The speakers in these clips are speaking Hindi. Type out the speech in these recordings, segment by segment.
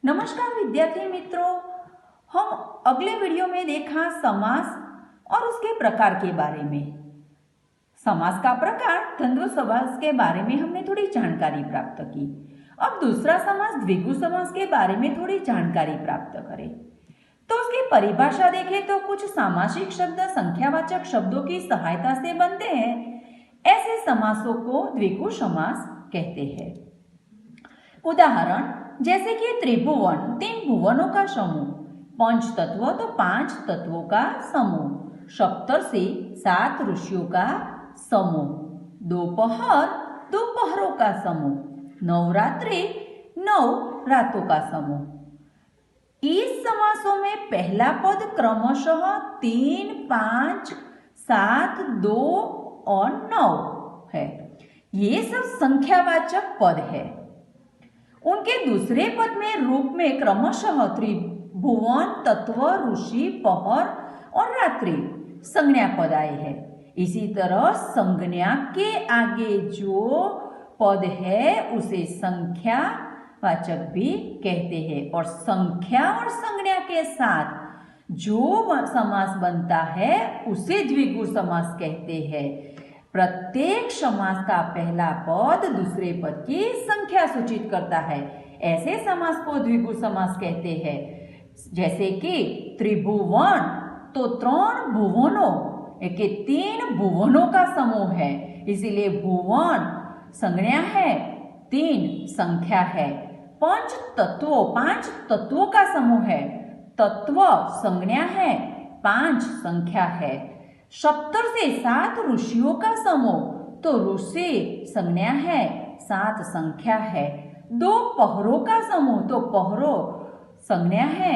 नमस्कार विद्यार्थी मित्रों, हम अगले वीडियो में देखा समास और उसके प्रकार के बारे में। समास का प्रकार द्वंद्व समास के बारे में हमने थोड़ी जानकारी प्राप्त की। अब दूसरा समास द्विगु समास के बारे में थोड़ी जानकारी प्राप्त करें। तो उसकी परिभाषा देखें तो कुछ सामासिक शब्द संख्यावाचक शब्दों की सहायता से बनते हैं। ऐसे समासों को द्विगु समास कहते हैं। उदाहरण जैसे कि त्रिभुवन 3 भुवनों का समूह, पंच तत्व तो 5 तत्वों का समूह, सप्तर्षि 7 ऋषियों का समूह, दोपहर 2 पहरों का समूह, नवरात्रि 9 रातों का समूह। इस समासों में पहला पद क्रमशः 3, 5, 7, 2 और 9 है। ये सब संख्यावाचक पद है। उनके दूसरे पद में रूप में क्रमशः त्रिभुवन, तत्व, ऋषि, पहर और रात्रि संज्ञा पद आए हैं। इसी तरह संज्ञा के आगे जो पद है उसे संख्यावाचक भी कहते हैं और संख्या और संज्ञा के साथ जो समास बनता है उसे द्विगु समास कहते हैं। प्रत्येक समास का पहला पद दूसरे पद की संख्या सूचित करता है। ऐसे समास को द्विगु समास कहते हैं। जैसे कि त्रिभुवन तो 3 भुवनों के 3 भुवनों का समूह है, इसीलिए भुवन संज्ञा है, 3 संख्या है। पंच तत्वों 5 तत्वों का समूह है, तत्व संज्ञा है, 5 संख्या है। सप्तर्षि 7 ऋषियों का समूह तो ऋषि संज्ञा है, 7 संख्या है। 2 पहरों का समूह तो पहरों संज्ञा है,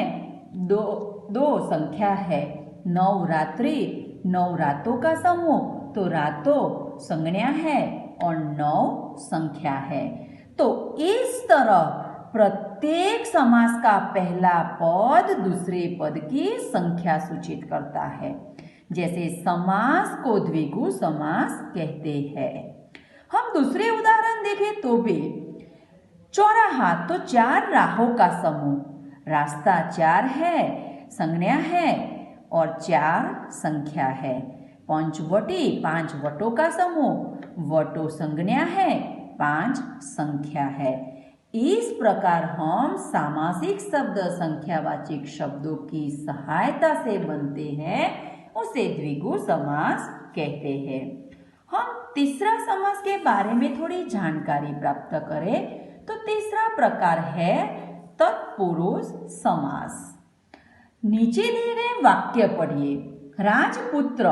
2 संख्या है। नवरात्रि 9 रातों का समूह तो रातों संज्ञा है और 9 संख्या है। तो इस तरह प्रत्येक समास का पहला पद दूसरे पद की संख्या सूचित करता है। जैसे समास को द्विगु समास कहते हैं। हम दूसरे उदाहरण देखें तो भी चौराहा तो 4 राहों का समूह, रास्ता 4 है, संज्ञा है और 4 संख्या है। पंचवटी 5 वटों का समूह, वटो संज्ञा है, 5 संख्या है। इस प्रकार हम सामासिक शब्द संख्यावाचक शब्दों की सहायता से बनते हैं, उसे द्विगु समास कहते हैं। हम तीसरा समास के बारे में थोड़ी जानकारी प्राप्त करें तो तीसरा प्रकार है तत्पुरुष समास। नीचे दिए गए वाक्य पढ़िए। राजपुत्र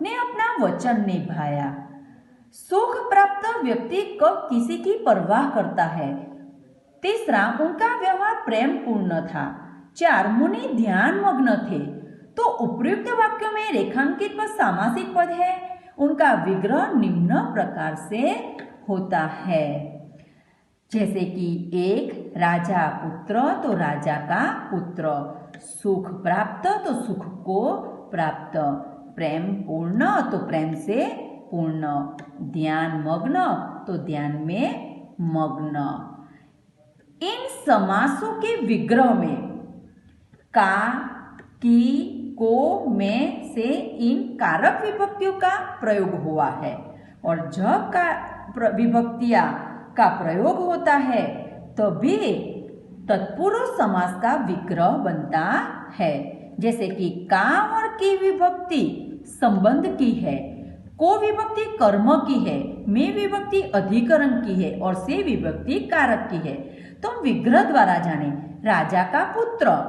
ने अपना वचन निभाया। सुख प्राप्त व्यक्ति कब किसी की परवाह करता है। तीसरा, उनका व्यवहार प्रेम पूर्ण था। 4, मुनि ध्यान मग्न थे। तो उपयुक्त वाक्यों में रेखांकित पद सामासिक पद है। उनका विग्रह निम्न प्रकार से होता है। जैसे कि 1, राजा पुत्र तो राजा का पुत्र, सुख प्राप्त तो सुख को प्राप्त, प्रेम पूर्ण तो प्रेम से पूर्ण, ध्यान मग्न तो ध्यान में मग्न। इन समासों के विग्रह में का, की, को, में से इन कारक विभक्तियों का प्रयोग हुआ है और जब का विभक्तियां का प्रयोग होता है तभी तत्पुरुष समास का विग्रह बनता है। जैसे कि का और की विभक्ति संबंध की है, को विभक्ति कर्म की है, में विभक्ति अधिकरण की है और से विभक्ति कारक की है। तो विग्रह द्वारा जाने राजा का पुत्र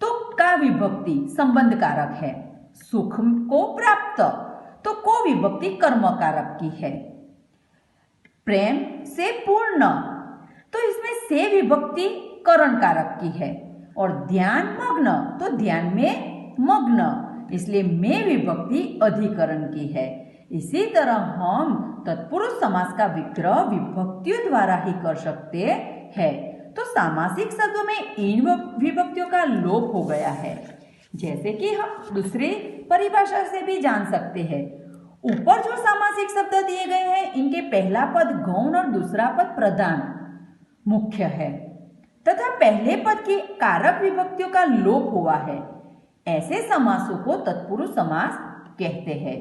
तो का विभक्ति संबंध कारक है, सुख को प्राप्त तो को विभक्ति कर्म कारक की है, प्रेम से पूर्ण तो इसमें से विभक्ति करण कारक की है और ध्यान मग्न तो ध्यान में मग्न, इसलिए में विभक्ति अधिकरण की है। इसी तरह हम तत्पुरुष समास का विग्रह विभक्तियों द्वारा ही कर सकते हैं। तो सामासिक शब्दों में इन विभक्तियों का लोप हो गया है। जैसे कि हम दूसरी परिभाषा से भी जान सकते हैं। ऊपर जो सामासिक शब्द दिए गए हैं इनके पहला पद गौण और दूसरा पद प्रधान मुख्य है। तथा पहले पद की कारक विभक्तियों का लोप हुआ है, ऐसे समासों को तत्पुरुष समास कहते हैं।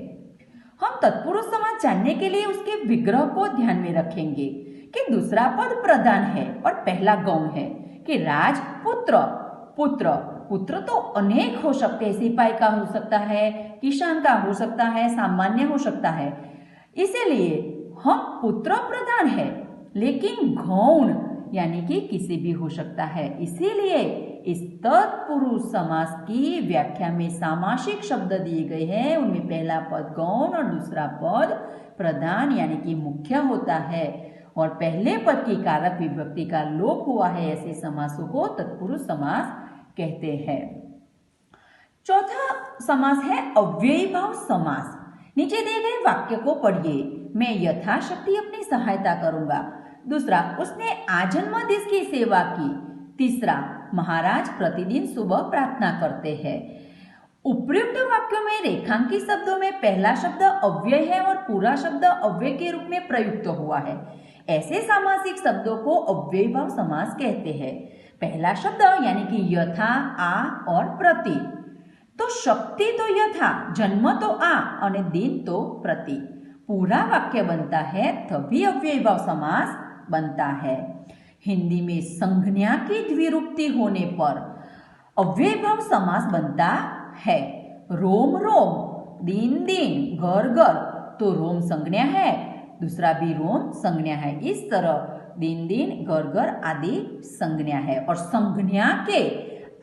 हम तत्पुरुष समास जानने के लिए उसके विग्रह को ध्यान में रखेंगे कि दूसरा पद प्रधान है और पहला गौण है कि राजपुत्र। पुत्र पुत्र तो अनेक हो सकते हैं, सिपाही का हो सकता है, किसान का हो सकता है, सामान्य हो सकता है। इसीलिए हम पुत्र प्रधान है, लेकिन गौण यानी कि किसी भी हो सकता है। इसीलिए इस तत्पुरुष समास की व्याख्या में सामासिक शब्द दिए गए हैं। उनमें पहला पद गौण और दूसरा पद प्रधान यानी कि मुख्य होता है, और पहले पद की कारक विभक्ति का लोप हुआ है, ऐसे समासों को तत्पुरुष समास कहते हैं। चौथा समास है अव्ययी भाव समास। नीचे दिए गए वाक्य को पढ़िए। मैं यथाशक्ति अपनी सहायता करूंगा। दूसरा, उसने आजन्मदिवस की सेवा की। तीसरा, महाराज प्रतिदिन सुबह प्रार्थना करते हैं। उपयुक्त वाक्यों में रेखांकित शब्दों में पहला शब्द अव्यय है और पूरा शब्द अव्यय के रूप में प्रयुक्त हुआ है। ऐसे सामासिक शब्दों को अव्ययी भाव समास कहते हैं। पहला शब्द यानी कि यथा, आ और प्रति। तो शक्ति तो यथा, जन्म तो आ और दिन तो प्रति। पूरा वाक्य बनता है तभी अव्ययी भाव समास बनता है। हिंदी में संज्ञा की द्विरूपति होने पर अव्ययी भाव समास बनता है। रोम रोम, दिन दिन, घर घर, तो रोम संज्ञा है, दूसरा भी रोम संज्ञा है। इस तरह दिन दिन, घर घर आदि संज्ञा है, और संज्ञा के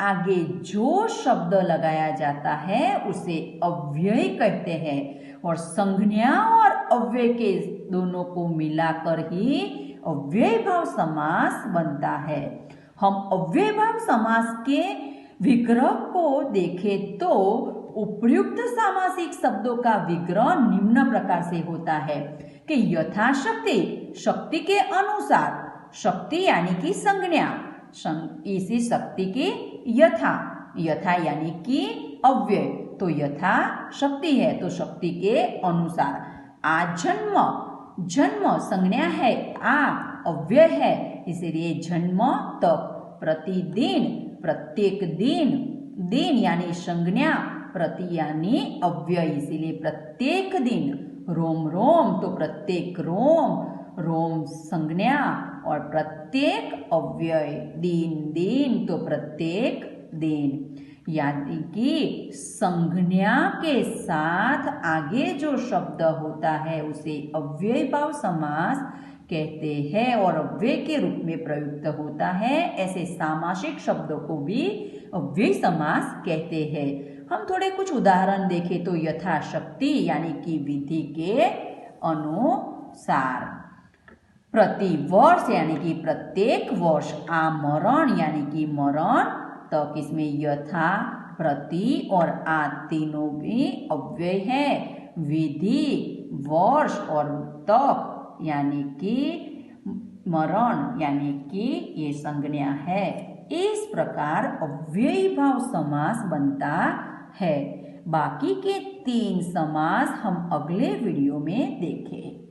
आगे जो शब्द लगाया जाता है उसे अव्यय कहते हैं, और संज्ञा और अव्यय के दोनों को मिलाकर ही अव्ययी भाव समास बनता है। हम अव्ययी भाव समास के विग्रह को देखें तो उपयुक्त सामासिक शब्दों का विग्रह निम्न प्रकार से होता है कि यथाशक्ति, शक्ति के अनुसार, शक्ति यानी कि संज्ञा, इसी शक्ति की यथा, यथा यानी कि अव्यय, तो यथा शक्ति है तो शक्ति के अनुसार। आजन्म, जन्म संज्ञा है, आ अव्यय है, इसलिए जन्म तक। प्रतिदिन, प्रत्येक दिन, दिन यानी संज्ञा, प्रति यानी अव्यय, इसीलिए प्रत्येक दिन। रोम रोम, तो प्रत्येक रोम, रोम संज्ञा और प्रत्येक अव्यय। दिन दिन, तो प्रत्येक दिन, यानी कि संज्ञा के साथ आगे जो शब्द होता है उसे अव्ययी भाव समास कहते हैं और अव्यय के रूप में प्रयुक्त होता है। ऐसे सामासिक शब्दों को भी अव्ययी समास कहते हैं। हम थोड़े कुछ उदाहरण देखें तो यथाशक्ति यानी कि विधि के अनुसार, प्रति वर्ष यानी कि प्रत्येक वर्ष, आमरण यानी कि मरण तक, इसमें यथा, प्रति और आ तीनों भी अव्यय है। विधि, वर्ष और तक यानी कि मरण यानी कि ये संज्ञा है। इस प्रकार अव्ययी भाव समास बनता है। बाकी के 3 समास हम अगले वीडियो में देखें।